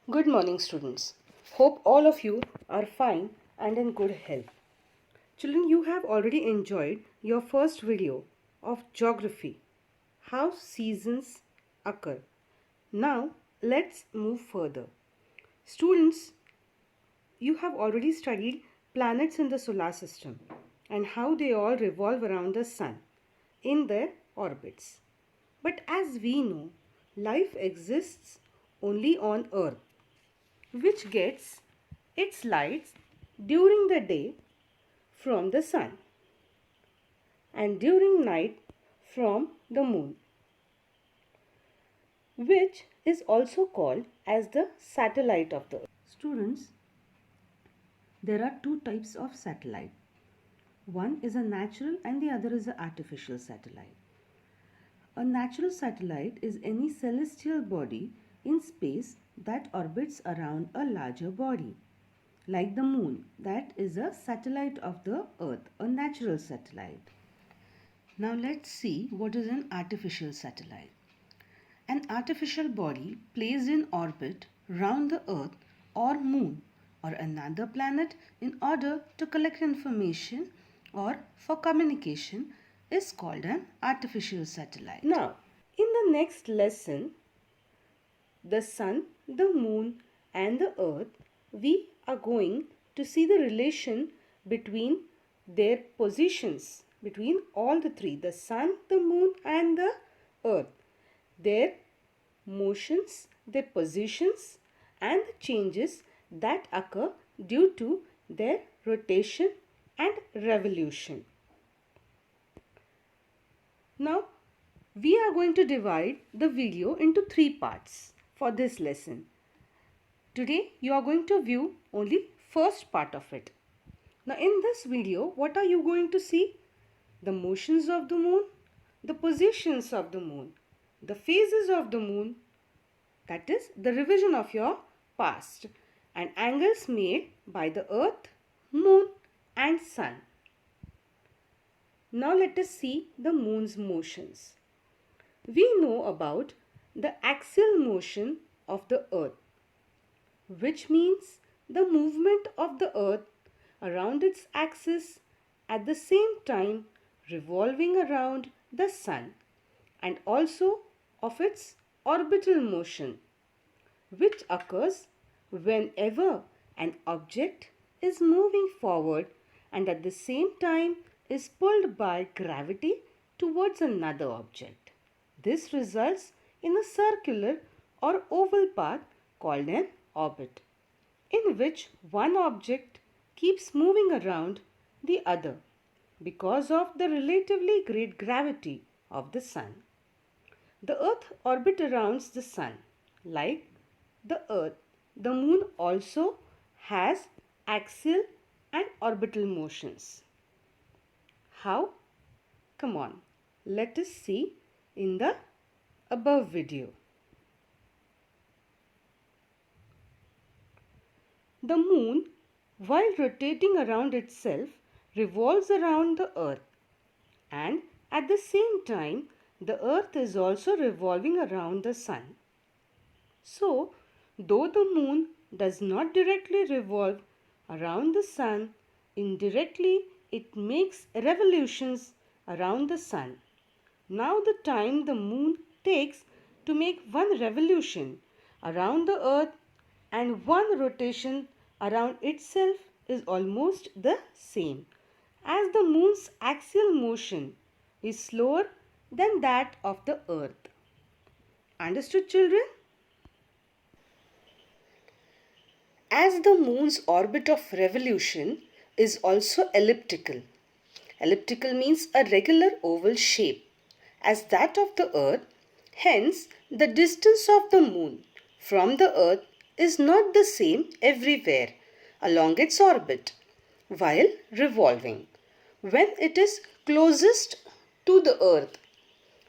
Good morning, students. Hope all of you are fine and in good health. Children, you have already enjoyed your first video of geography, how seasons occur. Now, let's move further. Students, you have already studied planets in the solar system and how they all revolve around the sun in their orbits. But as we know, life exists only on Earth, which gets its lights during the day from the sun and during night from the moon, which is also called as the satellite of the Earth. Students, there are two types of satellite. One is a natural and the other is an artificial satellite. A natural satellite is any celestial body in space that orbits around a larger body. Like the moon, that is a satellite of the earth, a natural satellite. Now let's see what is an artificial satellite. An artificial body placed in orbit round the earth or moon or another planet in order to collect information or for communication is called an artificial satellite. Now, in the next lesson, the sun, the moon and the earth, we are going to see the relation between their positions, between all the three, the sun, the moon and the earth, their motions, their positions and the changes that occur due to their rotation and revolution. Now, we are going to divide the video into three parts for this lesson. Today, you are going to view only first part of it. Now, in this video, what are you going to see? The motions of the moon, the positions of the moon, the phases of the moon, that is the revision of your past, and angles made by the earth, moon and sun. Now let us see the moon's motions. We know about the axial motion of the earth, which means the movement of the earth around its axis at the same time revolving around the sun, and also of its orbital motion, which occurs whenever an object is moving forward and at the same time is pulled by gravity towards another object. This results in a circular or oval path called an orbit, in which one object keeps moving around the other because of the relatively great gravity of the sun. The earth orbits around the sun. Like the earth, the moon also has axial and orbital motions. How? Come on, let us see in the above video. The moon, while rotating around itself, revolves around the earth, and at the same time the earth is also revolving around the sun. So, though the moon does not directly revolve around the sun, indirectly it makes revolutions around the sun. Now the time the moon takes to make one revolution around the earth and one rotation around itself is almost the same, as the moon's axial motion is slower than that of the earth. Understood, children? As the moon's orbit of revolution is also elliptical. Elliptical means a regular oval shape as that of the earth. Hence, the distance of the moon from the earth is not the same everywhere along its orbit while revolving. When it is closest to the earth,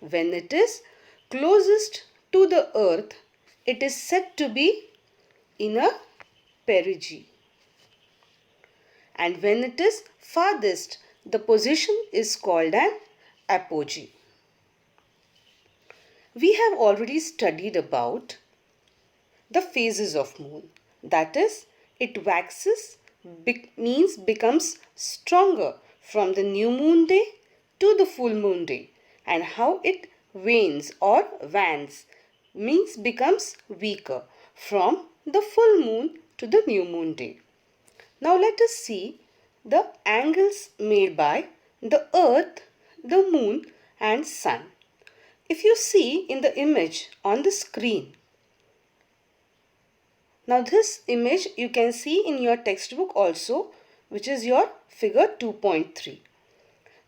when it is closest to the earth, it is said to be in a perigee. And when it is farthest, the position is called an apogee. We have already studied about the phases of moon. That is, it waxes means becomes stronger from the new moon day to the full moon day, and how it wanes or wanes means becomes weaker from the full moon to the new moon day. Now let us see the angles made by the earth, the moon and sun. If you see in the image on the screen, now this image you can see in your textbook also, which is your figure 2.3.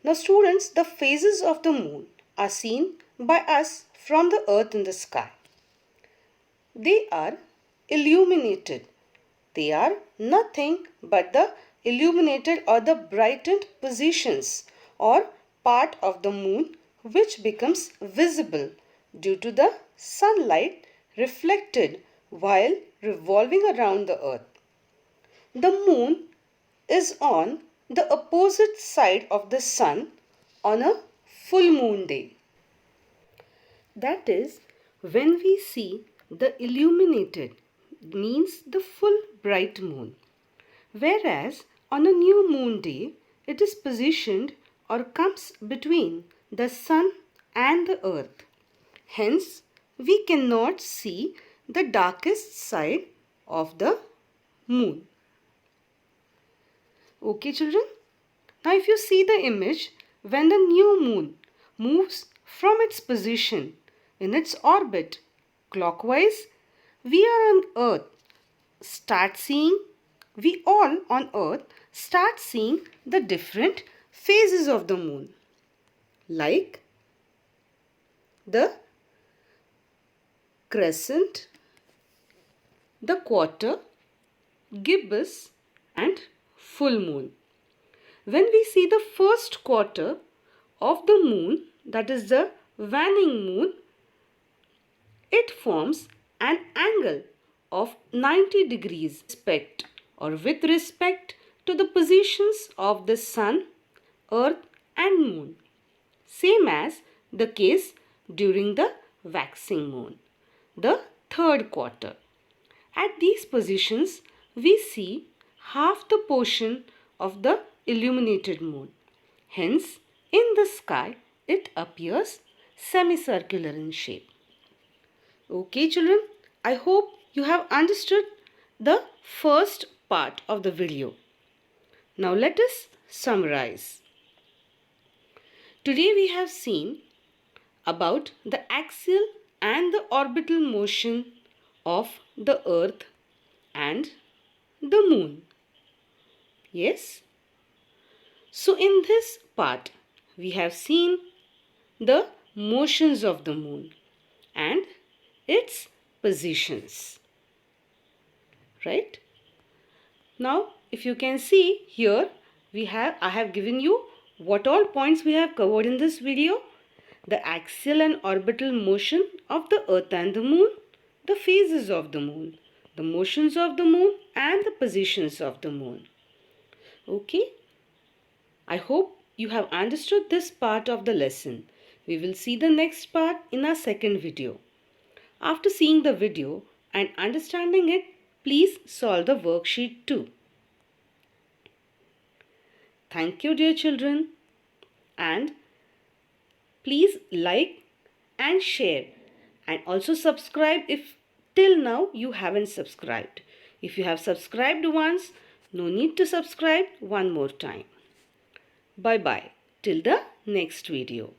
Now students, the phases of the moon are seen by us from the earth in the sky. They are illuminated. They are nothing but the illuminated or the brightened positions or part of the moon which becomes visible due to the sunlight reflected while revolving around the earth. The moon is on the opposite side of the sun on a full moon day. That is, when we see the illuminated means the full bright moon. Whereas on a new moon day, it is positioned or comes between the sun and the earth. Hence, we cannot see the darkest side of the moon. Okay, children? Now, if you see the image, when the new moon moves from its position in its orbit clockwise, we all on earth start seeing the different phases of the moon, like the crescent, the quarter, gibbous and full moon. When we see the first quarter of the moon, that is the waning moon, it forms an angle of 90 degrees with respect to the positions of the sun, earth and moon, same as the case during the waxing moon, the third quarter. At these positions, we see half the portion of the illuminated moon. Hence, in the sky, it appears semicircular in shape. Okay, children, I hope you have understood the first part of the video. Now let us summarize. Today we have seen about the axial and the orbital motion of the earth and the moon. Yes? So in this part we have seen the motions of the moon and its positions. Right? Now if you can see here, I have given you what all points we have covered in this video: the axial and orbital motion of the earth and the moon, the phases of the moon, the motions of the moon and the positions of the moon. Okay? I hope you have understood this part of the lesson. We will see the next part in our second video. After seeing the video and understanding it, please solve the worksheet too. Thank you, dear children, and please like and share and also subscribe if till now you haven't subscribed. If you have subscribed once, no need to subscribe one more time. Bye bye till the next video.